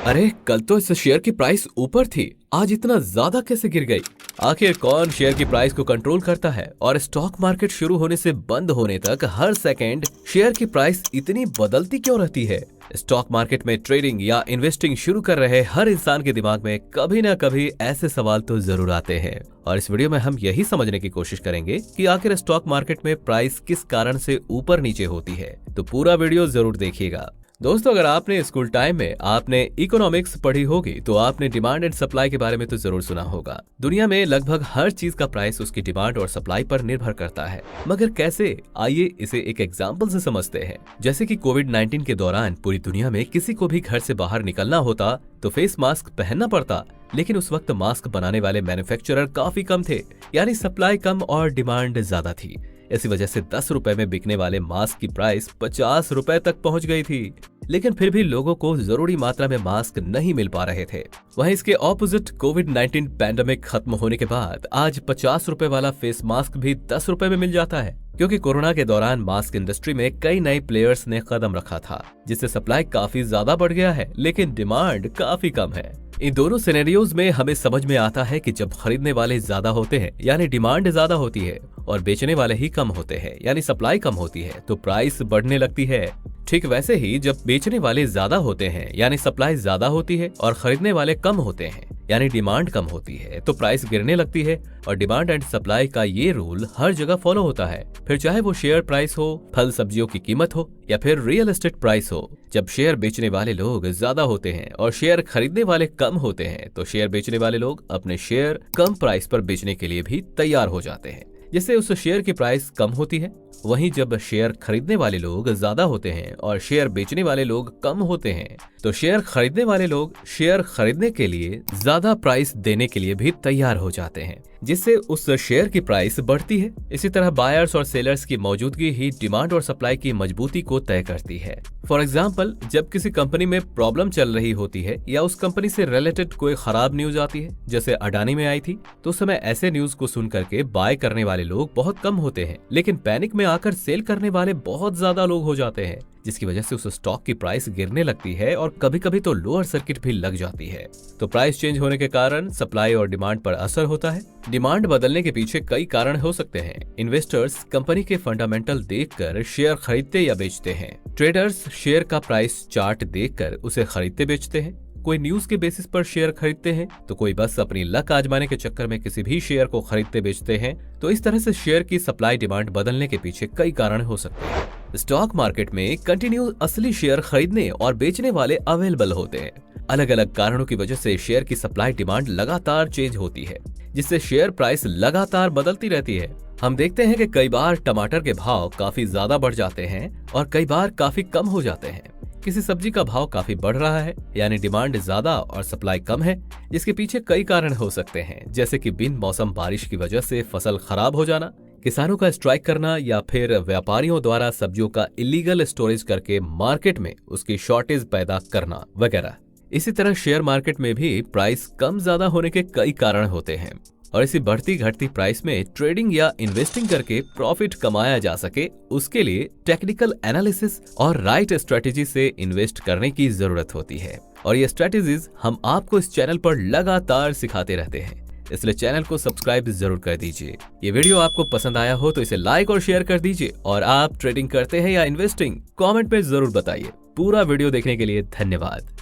अरे कल तो इस शेयर की प्राइस ऊपर थी, आज इतना ज्यादा कैसे गिर गई? आखिर कौन शेयर की प्राइस को कंट्रोल करता है और स्टॉक मार्केट शुरू होने से बंद होने तक हर सेकंड शेयर की प्राइस इतनी बदलती क्यों रहती है? स्टॉक मार्केट में ट्रेडिंग या इन्वेस्टिंग शुरू कर रहे हर इंसान के दिमाग में कभी ना कभी ऐसे सवाल तो जरूर आते हैं और इस वीडियो में हम यही समझने की कोशिश करेंगे कि आखिर स्टॉक मार्केट में प्राइस किस कारण से ऊपर नीचे होती है। तो पूरा वीडियो जरूर देखिएगा। दोस्तों, अगर आपने स्कूल टाइम में आपने इकोनॉमिक्स पढ़ी होगी तो आपने डिमांड एंड सप्लाई के बारे में तो जरूर सुना होगा। दुनिया में लगभग हर चीज का प्राइस उसकी डिमांड और सप्लाई पर निर्भर करता है, मगर कैसे? आइए इसे एक एग्जांपल से समझते हैं। जैसे कि कोविड-19 के दौरान पूरी दुनिया में किसी को भी घर से बाहर निकलना होता तो फेस मास्क पहनना पड़ता, लेकिन उस वक्त मास्क बनाने वाले मैन्युफैक्चरर काफी कम थे, यानी सप्लाई कम और डिमांड ज्यादा थी। इसी वजह से 10 रुपए में बिकने वाले मास्क की प्राइस 50 रुपए तक पहुंच गई थी, लेकिन फिर भी लोगों को जरूरी मात्रा में मास्क नहीं मिल पा रहे थे। वहीं इसके ऑपोजिट कोविड-19 पैंडेमिक खत्म होने के बाद आज 50 रुपए वाला फेस मास्क भी 10 रुपए में मिल जाता है, क्योंकि कोरोना के दौरान मास्क इंडस्ट्री में कई नए प्लेयर्स ने कदम रखा था, जिससे सप्लाई काफी ज्यादा बढ़ गया है, लेकिन डिमांड काफी कम है। इन दोनों सिनेरियोज में हमें समझ में आता है कि जब खरीदने वाले ज्यादा होते हैं यानी डिमांड ज्यादा होती है और बेचने वाले ही कम होते हैं यानी सप्लाई कम होती है तो प्राइस बढ़ने लगती है। ठीक वैसे ही जब बेचने वाले ज्यादा होते हैं यानी सप्लाई ज्यादा होती है और खरीदने वाले कम होते हैं यानी डिमांड कम होती है तो प्राइस गिरने लगती है। और डिमांड एंड सप्लाई का ये रूल हर जगह फॉलो होता है, फिर चाहे वो शेयर प्राइस हो, फल सब्जियों की कीमत हो या फिर रियल एस्टेट प्राइस हो। जब शेयर बेचने वाले लोग ज्यादा होते हैं और शेयर खरीदने वाले कम होते हैं तो शेयर बेचने वाले लोग अपने शेयर कम प्राइस पर बेचने के लिए भी तैयार हो जाते हैं, जिससे उस शेयर की प्राइस कम होती है। वहीं जब शेयर खरीदने वाले लोग ज्यादा होते हैं और शेयर बेचने वाले लोग कम होते हैं तो शेयर खरीदने वाले लोग शेयर खरीदने के लिए ज्यादा प्राइस देने के लिए भी तैयार हो जाते हैं, जिससे उस शेयर की प्राइस बढ़ती है। इसी तरह बायर्स और सेलर्स की मौजूदगी ही डिमांड और सप्लाई की मजबूती को तय करती है। फॉर एग्जाम्पल, जब किसी कंपनी में प्रॉब्लम चल रही होती है या उस कंपनी से रिलेटेड कोई खराब न्यूज आती है, जैसे अडानी में आई थी, तो उस समय ऐसे न्यूज को सुन करके बाय करने वाले लोग बहुत कम होते हैं, लेकिन पैनिक में आकर सेल करने वाले बहुत ज्यादा लोग हो जाते हैं, जिसकी वजह से उस स्टॉक की प्राइस गिरने लगती है और कभी कभी तो लोअर सर्किट भी लग जाती है। तो प्राइस चेंज होने के कारण सप्लाई और डिमांड पर असर होता है। डिमांड बदलने के पीछे कई कारण हो सकते हैं। इन्वेस्टर्स कंपनी के फंडामेंटल देखकर शेयर खरीदते या बेचते हैं। ट्रेडर्स शेयर का प्राइस चार्ट देखकर उसे खरीदते बेचते हैं। कोई न्यूज के बेसिस पर शेयर खरीदते हैं तो कोई बस अपनी लक आजमाने के चक्कर में किसी भी शेयर को खरीदते बेचते हैं। तो इस तरह से शेयर की सप्लाई डिमांड बदलने के पीछे कई कारण हो सकते हैं। स्टॉक मार्केट में कंटिन्यू असली शेयर खरीदने और बेचने वाले अवेलेबल होते हैं। अलग अलग कारणों की वजह से शेयर की सप्लाई डिमांड लगातार चेंज होती है, जिससे शेयर प्राइस लगातार बदलती रहती है। हम देखते हैं कि कई बार टमाटर के भाव काफी ज्यादा बढ़ जाते हैं और कई बार काफी कम हो जाते हैं। किसी सब्जी का भाव काफी बढ़ रहा है यानी डिमांड ज्यादा और सप्लाई कम है, जिसके पीछे कई कारण हो सकते हैं, जैसे कि बिन मौसम बारिश की वजह से फसल खराब हो जाना, किसानों का स्ट्राइक करना या फिर व्यापारियों द्वारा सब्जियों का इलीगल स्टोरेज करके मार्केट में उसकी शॉर्टेज पैदा करना वगैरह। इसी तरह शेयर मार्केट में भी प्राइस कम ज्यादा होने के कई कारण होते हैं और इसी बढ़ती घटती प्राइस में ट्रेडिंग या इन्वेस्टिंग करके प्रॉफिट कमाया जा सके, उसके लिए टेक्निकल एनालिसिस और राइट स्ट्रेटेजी से इन्वेस्ट करने की जरूरत होती है। और ये स्ट्रेटेजीज हम आपको इस चैनल पर लगातार सिखाते रहते हैं, इसलिए चैनल को सब्सक्राइब जरूर कर दीजिए। ये वीडियो आपको पसंद आया हो तो इसे लाइक और शेयर कर दीजिए और आप ट्रेडिंग करते हैं या इन्वेस्टिंग, कमेंट में जरूर बताइए। पूरा वीडियो देखने के लिए धन्यवाद।